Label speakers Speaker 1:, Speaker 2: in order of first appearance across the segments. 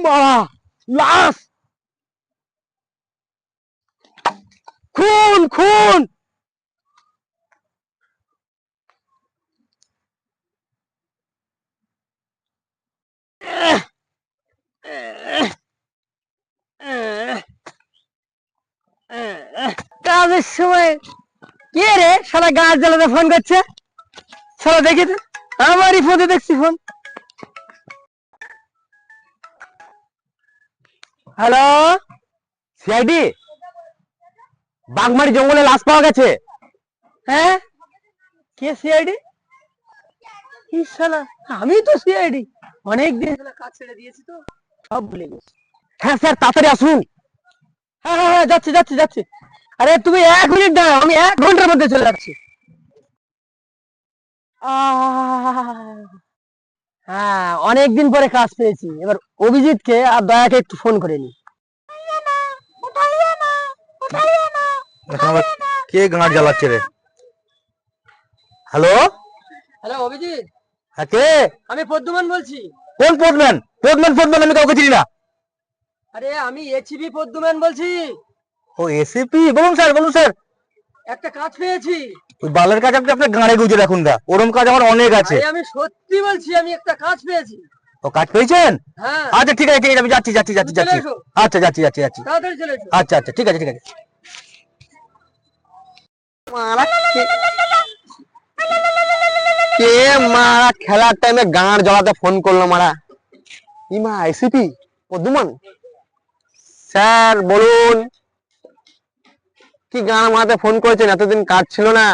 Speaker 1: মারা লাশ, খুন খুন। কাজের সময় কে রে শালা গাছ জ্বালাতে ফোন করছে? শালা দেখি তো, আমারই ফোনে দেখছি ফোন। হ্যালো, সিআইডি, বাগমারি জঙ্গলে লাশ পাওয়া গেছে। হ্যাঁ, কে সিআইডি? শালা আমি তো সিআইডি, অনেক দিন কাজ ছেড়ে দিয়েছি তো সব ভুলে গেছি। হ্যাঁ স্যার, তাড়াতাড়ি আসুন। হ্যাঁ হ্যাঁ হ্যাঁ, যাচ্ছি যাচ্ছি যাচ্ছি। আরে তুমি 1 মিনিট দাও, আমি 1 ঘন্টার মধ্যে চলে যাচ্ছি। হ্যাঁ, অনেকদিন পরে কাজ পেয়েছি। এবার অভিজিৎকে আর দয়াকে একটু ফোন করে নি।
Speaker 2: কে গাঁট জ্বালাচ্ছে রে? হ্যালো
Speaker 1: হ্যালো অভিজিৎ,
Speaker 2: হ্যাঁ কে?
Speaker 1: আমি পদ্মমান বলছি।
Speaker 2: কোন পদ্মান? পদ্মান পদ্মান আমি কাউকে চিনি না।
Speaker 1: আরে আমি এচিবি পদ্মমান বলছি।
Speaker 2: ও এসিপি, বলুন স্যার বলুন স্যার।
Speaker 1: একটা কাজ পেয়েছি।
Speaker 2: ওই বালের কাজ আপনি আপনার গাঁড়ে গুজে রাখুন দা, ওরম কাজ আমার অনেক আছে।
Speaker 1: আরে আমি সত্যি বলছি, আমি একটা কাজ পেয়েছি।
Speaker 2: ও কাজ পেয়েছেন?
Speaker 1: হ্যাঁ।
Speaker 2: আচ্ছা ঠিক আছে ঠিক আছে, আমি যাচ্ছি যাচ্ছি যাচ্ছি
Speaker 1: চলে
Speaker 2: যাচ্ছি।
Speaker 1: এসো।
Speaker 2: আচ্ছা যাচ্ছি যাচ্ছি যাচ্ছি।
Speaker 1: তাড়াতাড়ি চলে এসো।
Speaker 2: আচ্ছা আচ্ছা ঠিক আছে ঠিক আছে।
Speaker 1: কে মারা খেলার টাইমে গাঁড় জ্বালাতে ফোন করলো মারা? ইমা এসিপি পদ্মমান স্যার, বলুন কি গান মারাতে ফোন করেছেন? এতদিন কাজ ছিল না,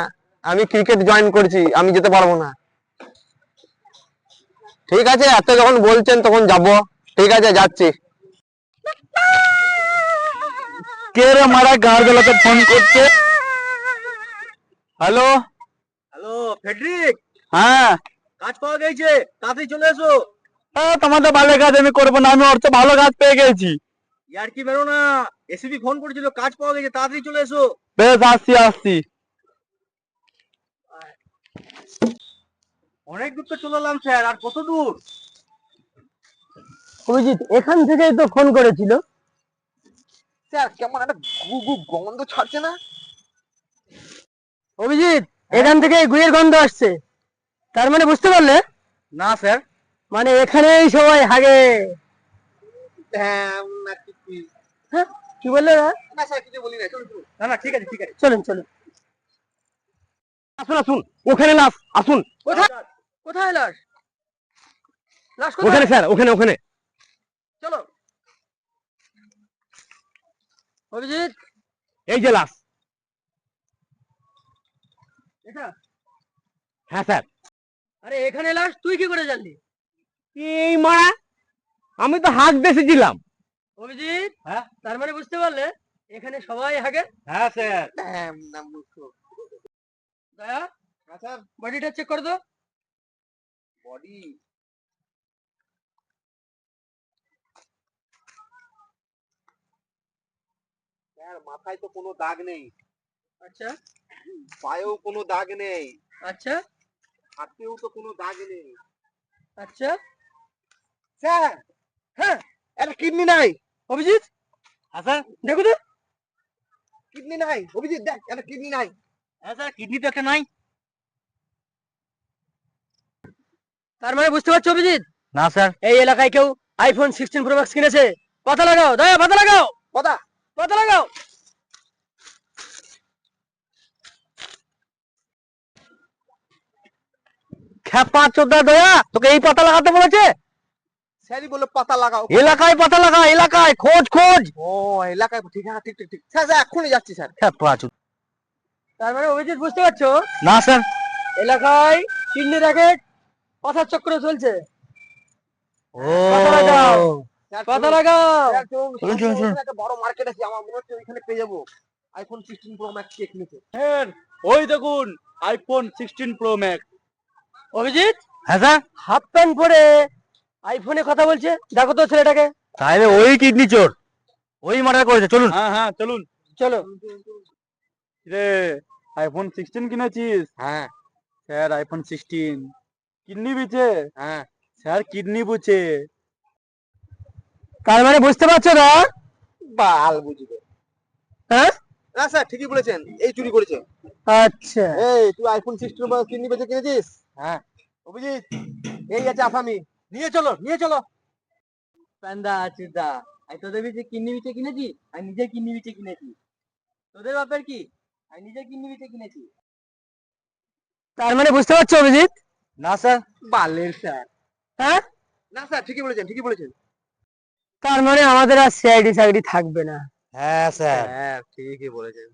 Speaker 1: আমি ক্রিকেট জয়েন করেছি, আমি যেতে পারবো না। ঠিক আছে, এত যখন বলছেন তখন যাব। ঠিক আছে, যাচ্ছি।
Speaker 2: কে রে মারা গাঁড় জ্বালাতে ফোন করছে? হ্যালো
Speaker 3: হ্যালো ফেডরিক,
Speaker 2: হ্যাঁ।
Speaker 3: কাজ পাওয়া গেছে, তাড়াতাড়ি চলে এসো।
Speaker 2: তোমাদের ভালো কাজ আমি করবো না, আমি ওর তো ভালো কাজ পেয়ে গেছি।
Speaker 3: ইয়ার কি বেরো না, এসিপি ফোন করেছিল, কাজ পাওয়া গেছে, তাড়াতাড়ি চলে এসো।
Speaker 2: বেশ আসছি আসছি।
Speaker 3: অনেক দূর তো চলে এলাম স্যার, আর কত দূর?
Speaker 1: অভিজিৎ এখান থেকেই তো ফোন করেছিল।
Speaker 3: স্যার কেমন একটা গু গু গন্ধ ছাড়ছে না?
Speaker 1: অভিজিৎ এখান থেকে গুয়ের গন্ধ আসছে, তার মানে বুঝতে পারলে?
Speaker 3: না স্যার।
Speaker 1: মানে এখানেই সবাই হাগে।
Speaker 3: হ্যাঁ
Speaker 1: কি বললে?
Speaker 3: না স্যার, কিছু বলি না, চলুন চলুন। না না ঠিক আছে ঠিক আছে।
Speaker 1: চলুন চলুন।
Speaker 2: আসুন আসুন, ওখানে লাশ, আসুন।
Speaker 1: কোথায় কোথায় লাশ? লাশ
Speaker 2: ওখানে
Speaker 1: কোথায়?
Speaker 2: স্যার, ওখানে ওখানে।
Speaker 1: চলো অভিজিৎ।
Speaker 2: এই যে লাশ।
Speaker 1: এটা?
Speaker 2: হ্যাঁ স্যার।
Speaker 1: আরে এখানে লাশ, তুই কি করে জানলি?
Speaker 2: এই মারা, আমি তো হাঁক বেঁচেছিলাম।
Speaker 1: অভিজিৎ,
Speaker 3: হ্যাঁ
Speaker 1: তার মানে বুঝতে পারলে এখানে সবাই হাগে।
Speaker 3: হ্যাঁ স্যার।
Speaker 1: দয়া,
Speaker 3: হ্যাঁ স্যার।
Speaker 1: বডিটা চেক করে দাও।
Speaker 3: বডি স্যার, মাথায় তো কোনো দাগ নেই,
Speaker 1: আচ্ছা
Speaker 3: পায়েও কোনো দাগ নেই,
Speaker 1: আচ্ছা
Speaker 3: হাতেও তো কোনো দাগ নেই।
Speaker 1: আচ্ছা।
Speaker 3: স্যার
Speaker 1: হ্যাঁ
Speaker 3: একটা কিডনি নাই।
Speaker 1: অভিজিৎ,
Speaker 3: হ্যাঁ স্যার।
Speaker 1: দেখো তো।
Speaker 3: কিডনি নাই, অভিজিৎ দেখ, একটা কিডনি নাই।
Speaker 2: হ্যাঁ স্যার, কিডনি তো একটা নাই।
Speaker 1: তার মানে বুঝতে পারছো অভিজিৎ,
Speaker 2: না স্যার।
Speaker 1: এই এলাকায় কেউ আইফোন 16 প্রো ম্যাক্স কিনেছে। কথা লাগাও দয়া, কথা লাগাও,
Speaker 3: কথা
Speaker 1: কথা লাগাও।
Speaker 2: খেপা চোদা দয়া, তোকে এই পাতা লাগাতে বলেছে?
Speaker 3: স্যারই বলে পাতা লাগাও।
Speaker 2: এলাকায় পাতা লাগা, এলাকায় খোঁজ খোঁজ।
Speaker 3: ও এলাকায়, ঠিক আছে ঠিক ঠিক ঠিক। স্যার স্যার এক্ষুনি যাচ্ছি স্যার।
Speaker 2: খেপা চোদা।
Speaker 1: তার মানে অভিজিৎ বুঝতে পারছো,
Speaker 2: না স্যার।
Speaker 1: এলাকায় কিডনি র্যাকেট, পাথার চক্র চলছে।
Speaker 2: ও
Speaker 1: কথা লাগাও,
Speaker 3: স্যার,
Speaker 1: কথা
Speaker 3: চলুন।
Speaker 1: লাগাও।
Speaker 3: স্যার, চলুন,
Speaker 2: চলুন, চলুন, চলুন।
Speaker 3: ওখানে একটা বড় মার্কেট আছে, আমার মনে হচ্ছে ওইখানে পেয়ে যাবো আইফোন 16 প্রো ম্যাক্স কে কিনেছে।
Speaker 2: স্যার ওই দেখুন আইফোন 16 প্রো ম্যাক্স।
Speaker 1: অভিজিৎ
Speaker 2: হ্যাঁ স্যার।
Speaker 1: হাফ প্যান্ট পরে আইফোনে কথা বলছে, দেখো তো ছেলেটাকে।
Speaker 2: তাহলে ওই কিডনি চোর।
Speaker 1: ওই মার্ডার করেছে, চলুন।
Speaker 2: হ্যাঁ হ্যাঁ চলুন।
Speaker 1: চলো।
Speaker 2: রে আইফোন 16 কিনেছিস?
Speaker 3: হ্যাঁ
Speaker 2: স্যার আইফোন 16 কিডনি বিচে?
Speaker 3: হ্যাঁ
Speaker 2: স্যার কিডনি বুঝে।
Speaker 1: তার মানে বুঝতে পারছো না?
Speaker 3: বাল বুঝবে।
Speaker 1: হ্যাঁ,
Speaker 3: না স্যার ঠিকই বলেছেন, এই চুরি করেছে।
Speaker 1: আচ্ছা।
Speaker 3: এই তুই আইফোন 16 কিডনি বেচে কিনেছিস? হ্যাঁ। অভিজিৎ, এই আছে আসামি, নিয়ে চলো নিয়ে চলো।
Speaker 1: পান্দা চুদা, আমি তোদের বিচে কিডনি বিচে কিনেছি, আমি নিজে কিডনি বিচে কিনেছি। তোদের বাপের কি, আমি নিজে কিডনি বিচে কিনেছি। তার মানে বুঝতে পারছো অভিজিৎ?
Speaker 2: না স্যার।
Speaker 3: বালের স্যার।
Speaker 1: হ্যাঁ,
Speaker 3: না স্যার ঠিকই বলেছেন ঠিকই বলেছেন।
Speaker 1: তার মানে আমাদের আর সিআইডি সাইডি থাকবে না।
Speaker 2: হ্যাঁ স্যার।
Speaker 3: হ্যাঁ ঠিকই বলেছেন।